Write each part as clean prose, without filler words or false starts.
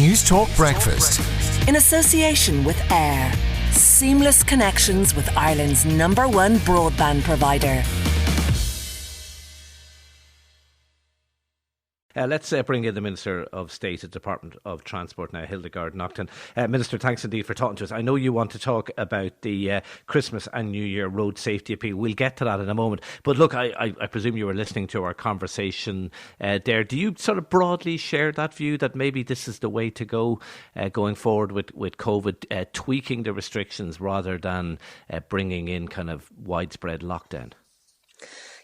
News Talk Breakfast. In association with AIR. Seamless connections with Ireland's #1 broadband provider. Let's bring in the Minister of State at Department of Transport now, Hildegard Naughton. Minister, thanks indeed for talking to us. I know you want to talk about the Christmas and New Year road safety appeal. We'll get to that in a moment. But look, I presume you were listening to our conversation there. Do you sort of broadly share that view that maybe this is the way to go going forward with COVID, tweaking the restrictions rather than bringing in kind of widespread lockdown?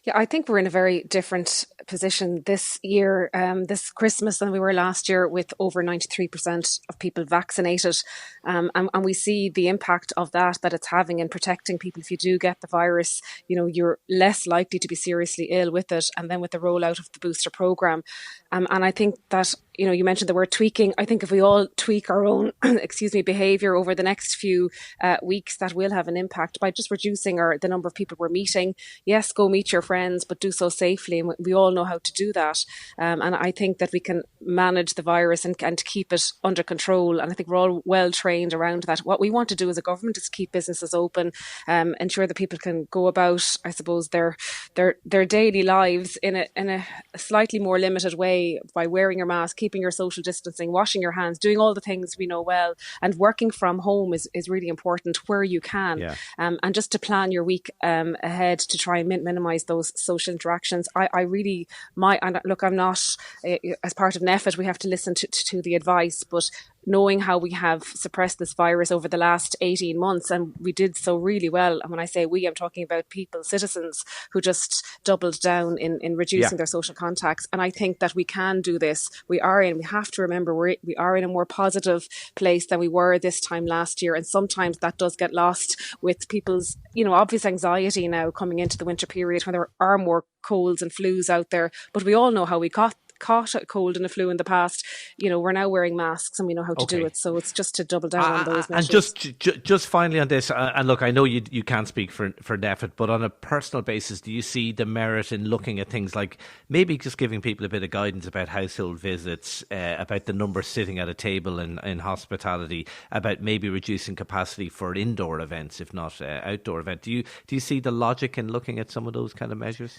Yeah, I think we're in a very different position this year, this Christmas, than we were last year, with over 93% of people vaccinated. And we see the impact of that it's having in protecting people. If you do get the virus, you're less likely to be seriously ill with it. And then with the rollout of the booster programme. And I think that, you mentioned the word tweaking. I think if we all tweak our own, behaviour over the next few weeks, that will have an impact by just reducing the number of people we're meeting. Yes, go meet your friends, but do so safely. And we all know how to do that. And I think that we can manage the virus and keep it under control. And I think we're all well trained around that. What we want to do as a government is keep businesses open, ensure that people can go about, I suppose, their daily lives in a slightly more limited way by wearing your mask, keeping your social distancing, washing your hands, doing all the things we know well, and working from home is really important where you can. Yeah. And just to plan your week ahead to try and minimise those social interactions. I'm not, as part of NPHET, we have to listen to the advice, but knowing how we have suppressed this virus over the last 18 months, and we did so really well. And when I say we, I'm talking about people, citizens, who just doubled down in reducing their social contacts. And I think that we can do this. We have to remember we are in a more positive place than we were this time last year. And sometimes that does get lost with people's, obvious anxiety now coming into the winter period when there are more colds and flus out there. But we all know how we caught a cold and a flu in the past. We're now wearing masks and we know how to do it. So it's just to double down on those measures. And just finally on this, and look, I know you can't speak for NPHET, but on a personal basis, do you see the merit in looking at things like maybe just giving people a bit of guidance about household visits, about the number sitting at a table in hospitality, about maybe reducing capacity for indoor events, if not outdoor events? Do you see the logic in looking at some of those kind of measures?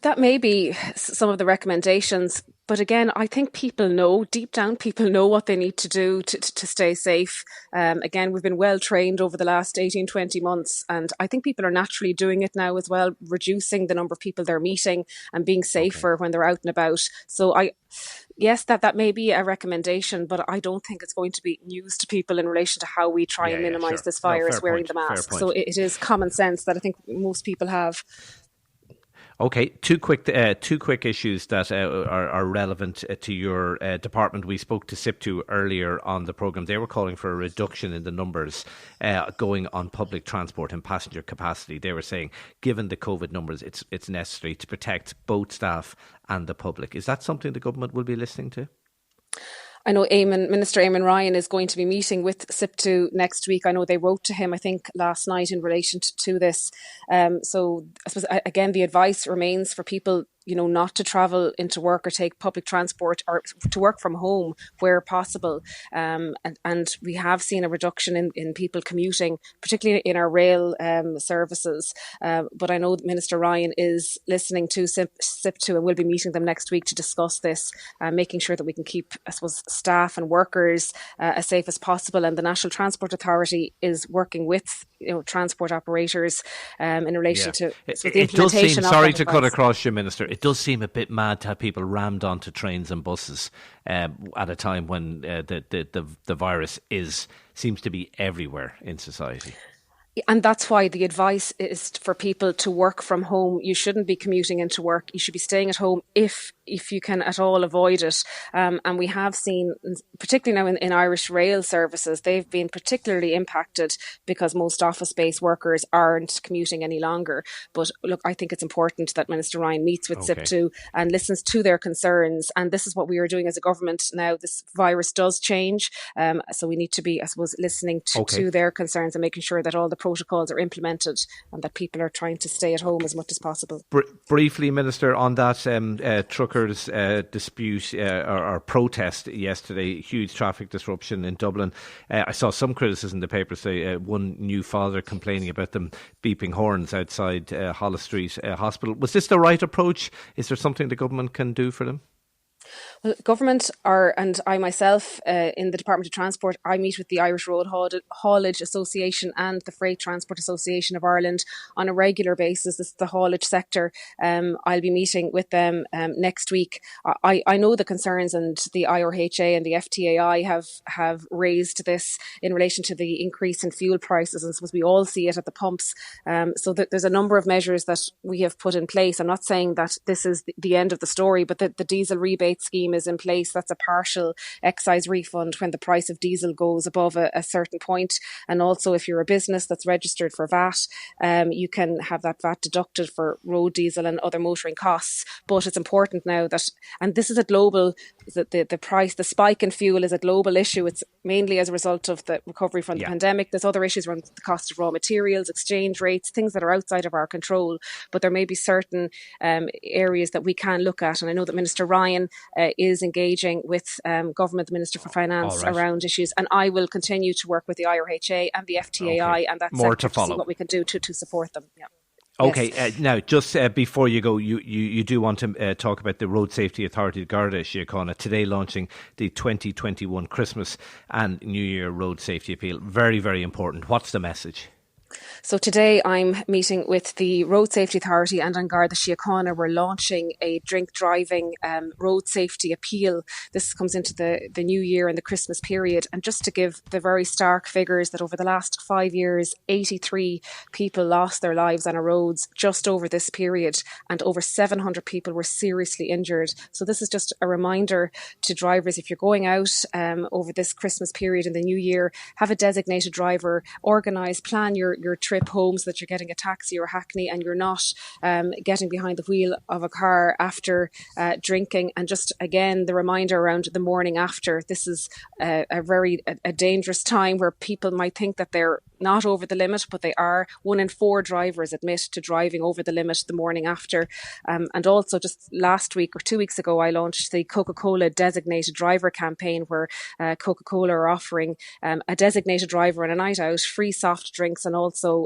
That may be some of the recommendations. But again, I think deep down, people know what they need to do to stay safe. Again, we've been well trained over the last 18, 20 months. And I think people are naturally doing it now as well, reducing the number of people they're meeting and being safer when they're out and about. So yes, that may be a recommendation, but I don't think it's going to be news to people in relation to how we try and minimise this virus wearing the mask. So it is common sense that I think most people have. Okay, two quick issues that are relevant to your department. We spoke to SIPTU earlier on the programme. They were calling for a reduction in the numbers going on public transport and passenger capacity. They were saying, given the COVID numbers, it's necessary to protect both staff and the public. Is that something the government will be listening to? I know Minister Eamon Ryan is going to be meeting with SIPTU next week. I know they wrote to him, I think, last night in relation to this. So I suppose, again, the advice remains for people, not to travel into work or take public transport or to work from home where possible. And we have seen a reduction in people commuting, particularly in our rail services. But I know that Minister Ryan is listening to SIPTU and will be meeting them next week to discuss this, making sure that we can keep, I suppose, staff and workers as safe as possible. And the National Transport Authority is working with transport operators in relation to the implementation of that. Sorry to cut across you, Minister. It does seem a bit mad to have people rammed onto trains and buses at a time when the virus seems to be everywhere in society. And that's why the advice is for people to work from home. You shouldn't be commuting into work. You should be staying at home if you can at all avoid it. And we have seen, particularly now in Irish rail services, they've been particularly impacted because most office-based workers aren't commuting any longer. But look, I think it's important that Minister Ryan meets with SIPTU and listens to their concerns. And this is what we are doing as a government now. This virus does change. So we need to be, I suppose, listening to their concerns and making sure that all the protocols are implemented and that people are trying to stay at home as much as possible. Briefly, Minister, on that truck workers dispute or protest yesterday, huge traffic disruption in Dublin. I saw some criticism in the paper say one new father complaining about them beeping horns outside Holles Street Hospital. Was this the right approach? Is there something the government can do for them? Well, government and I myself in the Department of Transport, I meet with the Irish Road Haulage Association and the Freight Transport Association of Ireland on a regular basis. This is the haulage sector. I'll be meeting with them next week. I know the concerns, and the IRHA and the FTAI have raised this in relation to the increase in fuel prices, and I suppose we all see it at the pumps. So there's a number of measures that we have put in place. I'm not saying that this is the end of the story, but the diesel rebate scheme is in place. That's a partial excise refund when the price of diesel goes above a certain point. And also, if you're a business that's registered for VAT, you can have that VAT deducted for road diesel and other motoring costs. But it's important now that, and this is a global, the price, the spike in fuel is a global issue. It's mainly as a result of the recovery from the pandemic. There's other issues around the cost of raw materials, exchange rates, things that are outside of our control. But there may be certain areas that we can look at. And I know that Minister Ryan is engaging with Government, the Minister for Finance, around issues. And I will continue to work with the IRHA and the FTAI and that more sector to follow. See what we can do to support them. Yeah. Okay, Yes. now just before you go, you do want to talk about the Road Safety Authority, Garda Síochána, today launching the 2021 Christmas and New Year Road Safety Appeal. Very, very important. What's the message? So today I'm meeting with the Road Safety Authority and An Garda Síochána. We're launching a drink driving road safety appeal. This comes into the new year and the Christmas period. And just to give the very stark figures that over the last 5 years, 83 people lost their lives on our roads just over this period, and over 700 people were seriously injured. So this is just a reminder to drivers, if you're going out over this Christmas period and the new year, have a designated driver, plan your trip home so that you're getting a taxi or a hackney and you're not getting behind the wheel of a car after drinking. And just again, the reminder around the morning after. This is a dangerous time where people might think that they're not over the limit, but they are. 1 in 4 drivers admit to driving over the limit the morning after. And also just last week or 2 weeks ago, I launched the Coca-Cola designated driver campaign, where Coca-Cola are offering a designated driver on a night out, free soft drinks, and also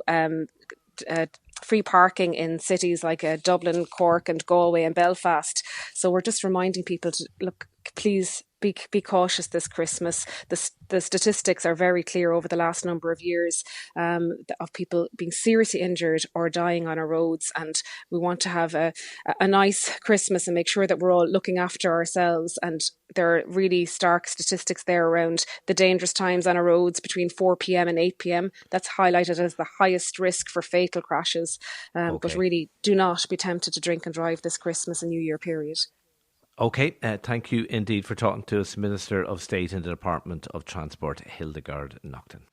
free parking in cities like Dublin, Cork and Galway and Belfast. So we're just reminding people to look, please be cautious this Christmas. The statistics are very clear over the last number of years of people being seriously injured or dying on our roads, and we want to have a nice Christmas and make sure that we're all looking after ourselves. And there are really stark statistics there around the dangerous times on our roads between 4 p.m. and 8 p.m. That's highlighted as the highest risk for fatal crashes. But really, do not be tempted to drink and drive this Christmas and New Year period. Okay, thank you indeed for talking to us, Minister of State in the Department of Transport, Hildegard Naughton.